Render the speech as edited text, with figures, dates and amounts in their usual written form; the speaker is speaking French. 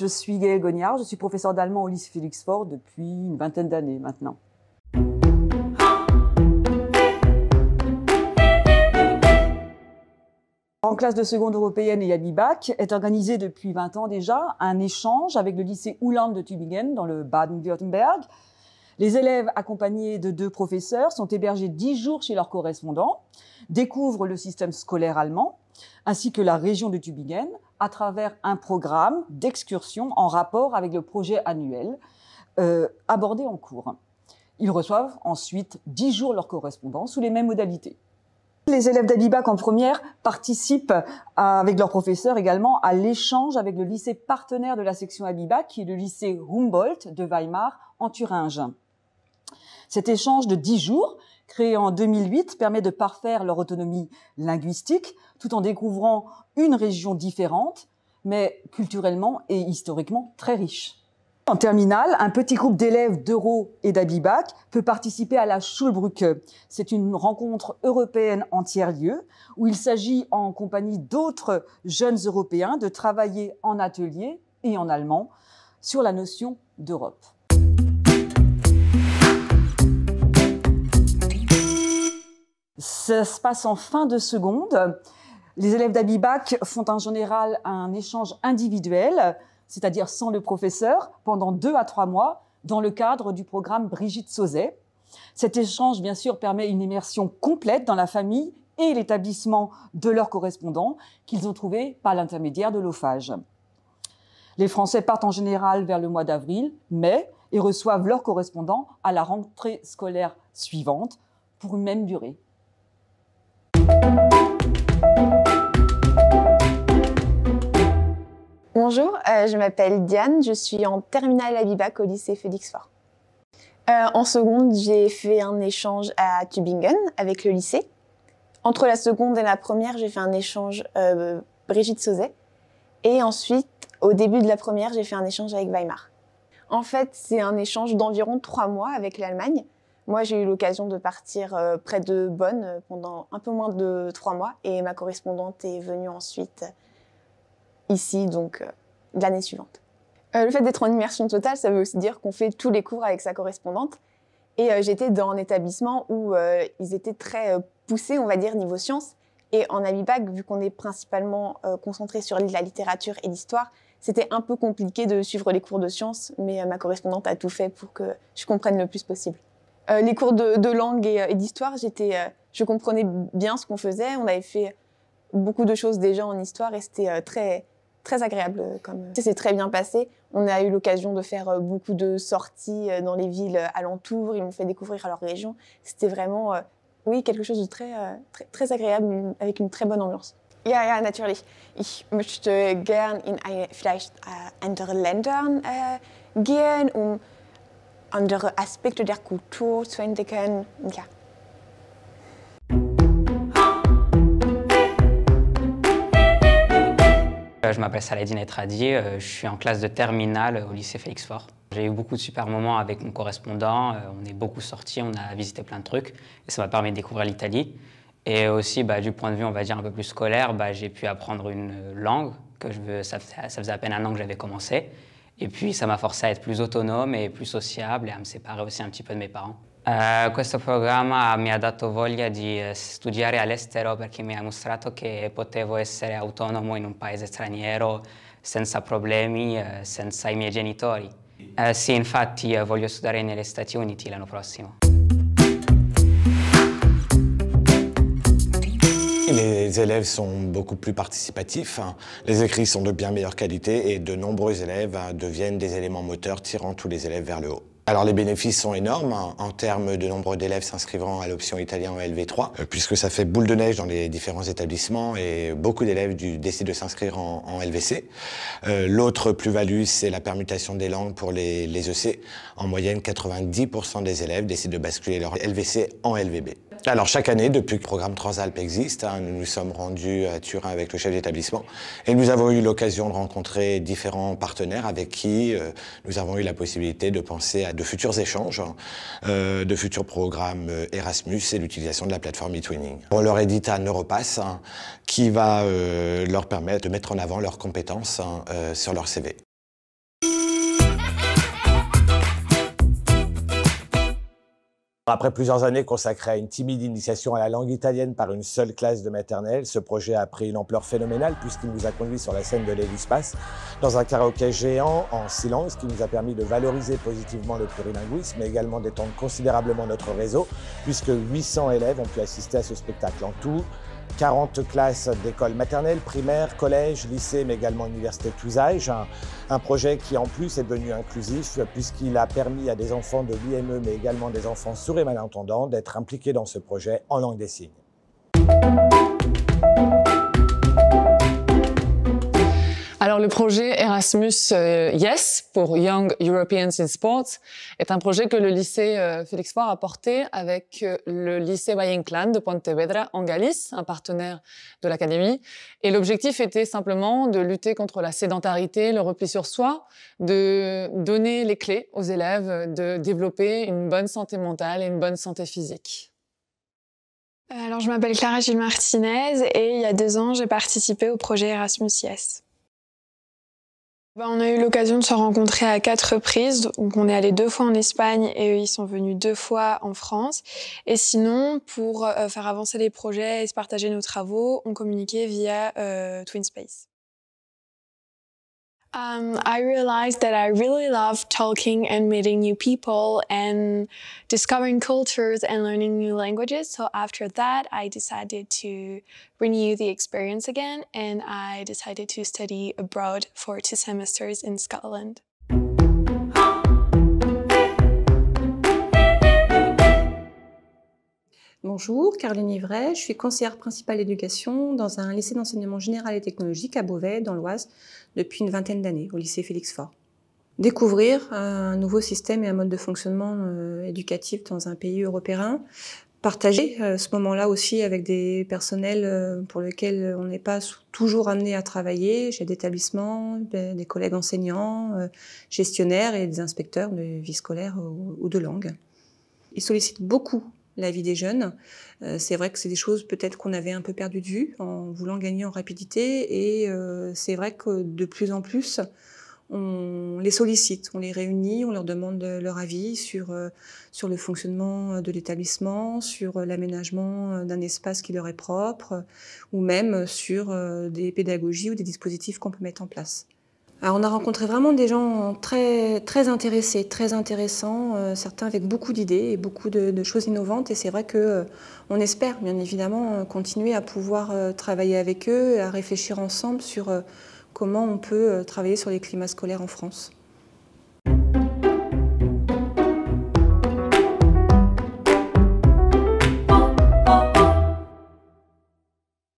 Je suis Gaëlle Gognard, je suis professeure d'allemand au lycée Félix Faure depuis une vingtaine d'années maintenant. En classe de seconde européenne et Yabi-Bac est organisé depuis 20 ans déjà un échange avec le lycée Uhland de Tübingen dans le Baden-Württemberg. Les élèves accompagnés de 2 professeurs sont hébergés 10 jours chez leurs correspondants, découvrent le système scolaire allemand ainsi que la région de Tübingen à travers un programme d'excursion en rapport avec le projet annuel abordé en cours. Ils reçoivent ensuite 10 jours leurs correspondants sous les mêmes modalités. Les élèves d'Yabi-Bac en première participent avec leurs professeurs également à l'échange avec le lycée partenaire de la section Yabi-Bac, qui est le lycée Humboldt de Weimar en Thuringe. Cet échange de 10 jours, créé en 2008, permet de parfaire leur autonomie linguistique tout en découvrant une région différente, mais culturellement et historiquement très riche. En terminale, un petit groupe d'élèves d'Euro et d'Yabi-Bac peut participer à la Schulbrücke. C'est une rencontre européenne en tiers-lieu où il s'agit, en compagnie d'autres jeunes Européens, de travailler en atelier et en allemand sur la notion d'Europe. Ça se passe en fin de seconde. Les élèves d'Yabi-Bac font en général un échange individuel, c'est-à-dire sans le professeur, pendant 2 à 3 mois, dans le cadre du programme Brigitte Sauzet. Cet échange, bien sûr, permet une immersion complète dans la famille et l'établissement de leurs correspondants qu'ils ont trouvés par l'intermédiaire de l'OFAGE. Les Français partent en général vers le mois d'avril, mai, et reçoivent leurs correspondants à la rentrée scolaire suivante pour une même durée. Bonjour, je m'appelle Diane, je suis en terminale Yabi-Bac au lycée Félix Faure. En seconde, j'ai fait un échange à Tübingen avec le lycée. Entre la seconde et la première, j'ai fait un échange Brigitte Sauzet. Et ensuite, au début de la première, j'ai fait un échange avec Weimar. En fait, c'est un échange d'environ 3 mois avec l'Allemagne. Moi, j'ai eu l'occasion de partir près de Bonn pendant un peu moins de 3 mois. Et ma correspondante est venue ensuite ici, donc l'année suivante. Le fait d'être en immersion totale, ça veut aussi dire qu'on fait tous les cours avec sa correspondante. Et j'étais dans un établissement où ils étaient très poussés, on va dire, niveau sciences. Et en Yabi-Bac, vu qu'on est principalement concentré sur la littérature et l'histoire, c'était un peu compliqué de suivre les cours de sciences, mais ma correspondante a tout fait pour que je comprenne le plus possible. Les cours de langue et d'histoire, je comprenais bien ce qu'on faisait. On avait fait beaucoup de choses déjà en histoire et c'était très agréable. Ça s'est très bien passé. On a eu l'occasion de faire beaucoup de sorties dans les villes alentours. Ils m'ont fait découvrir leur région. C'était vraiment, oui, quelque chose de très agréable, avec une très bonne ambiance. Ja, natürlich. Ich möchte gern in vielleicht andere Ländern gehen, andere Aspekte der Kultur zu entdecken. Ja. Je m'appelle Saladin Etradi, je suis en classe de terminale au lycée Félix Faure. J'ai eu beaucoup de super moments avec mon correspondant, on est beaucoup sortis, on a visité plein de trucs et ça m'a permis de découvrir l'Italie. Et aussi, du point de vue, on va dire, un peu plus scolaire, j'ai pu apprendre une langue, ça faisait à peine 1 an que j'avais commencé. Et puis ça m'a forcé à être plus autonome et plus sociable et à me séparer aussi un petit peu de mes parents. Questo programma mi ha dato voglia di studiare all'estero perché mi ha mostrato che potevo essere autonomo in un paese straniero senza problemi, senza i miei genitori. Sì, infatti voglio studiare negli Stati Uniti l'anno prossimo. Les élèves sont beaucoup plus participatifs, les écrits sont de bien meilleure qualité et de nombreux élèves deviennent des éléments moteurs tirant tous les élèves vers le haut. Alors les bénéfices sont énormes en termes de nombre d'élèves s'inscrivant à l'option italien en LV3, puisque ça fait boule de neige dans les différents établissements et beaucoup d'élèves décident de s'inscrire en LVC. L'autre plus-value, c'est la permutation des langues pour les EC. En moyenne, 90% des élèves décident de basculer leur LVC en LVB. Alors chaque année, depuis que le programme Transalpes existe, nous nous sommes rendus à Turin avec le chef d'établissement et nous avons eu l'occasion de rencontrer différents partenaires avec qui nous avons eu la possibilité de penser à de futurs échanges, de futurs programmes Erasmus et l'utilisation de la plateforme eTwinning. On leur édite un Europass qui va leur permettre de mettre en avant leurs compétences sur leur CV. Après plusieurs années consacrées à une timide initiation à la langue italienne par une seule classe de maternelle, ce projet a pris une ampleur phénoménale puisqu'il nous a conduits sur la scène de l'Elispace dans un karaoké géant en silence qui nous a permis de valoriser positivement le plurilinguisme mais également d'étendre considérablement notre réseau puisque 800 élèves ont pu assister à ce spectacle. En tout, 40 classes d'écoles maternelles, primaires, collèges, lycées, mais également universités de tous âges. Un projet qui en plus est devenu inclusif puisqu'il a permis à des enfants de l'IME, mais également des enfants sourds et malentendants d'être impliqués dans ce projet en langue des signes. Alors le projet Erasmus Yes pour Young Europeans in Sports est un projet que le lycée Félix Faure a porté avec le lycée Valle Inclán de Pontevedra en Galice, un partenaire de l'académie. Et l'objectif était simplement de lutter contre la sédentarité, le repli sur soi, de donner les clés aux élèves de développer une bonne santé mentale et une bonne santé physique. Alors je m'appelle Clara Gilles Martinez et il y a 2 ans j'ai participé au projet Erasmus Yes. On a eu l'occasion de se rencontrer à 4 reprises, donc on est allé 2 fois en Espagne et eux ils sont venus 2 fois en France. Et sinon, pour faire avancer les projets et se partager nos travaux, on communiquait via TwinSpace. I realized that I really love talking and meeting new people and discovering cultures and learning new languages. So after that, I decided to renew the experience again and I decided to study abroad for 2 semesters in Scotland. Bonjour, Caroline Ivray, je suis conseillère principale d'éducation dans un lycée d'enseignement général et technologique à Beauvais, dans l'Oise, depuis une vingtaine d'années, au lycée Félix Faure. Découvrir un nouveau système et un mode de fonctionnement éducatif dans un pays européen, partager ce moment-là aussi avec des personnels pour lesquels on n'est pas toujours amené à travailler, chefs d'établissement, des collègues enseignants, gestionnaires et des inspecteurs de vie scolaire ou de langue. Ils sollicitent beaucoup la vie des jeunes. C'est vrai que c'est des choses peut-être qu'on avait un peu perdu de vue en voulant gagner en rapidité et c'est vrai que de plus en plus on les sollicite, on les réunit, on leur demande leur avis sur le fonctionnement de l'établissement, sur l'aménagement d'un espace qui leur est propre ou même sur des pédagogies ou des dispositifs qu'on peut mettre en place. Alors on a rencontré vraiment des gens très intéressés, très intéressants, certains avec beaucoup d'idées et beaucoup de choses innovantes. Et c'est vrai qu'on espère bien évidemment continuer à pouvoir travailler avec eux et à réfléchir ensemble sur comment on peut travailler sur les climats scolaires en France.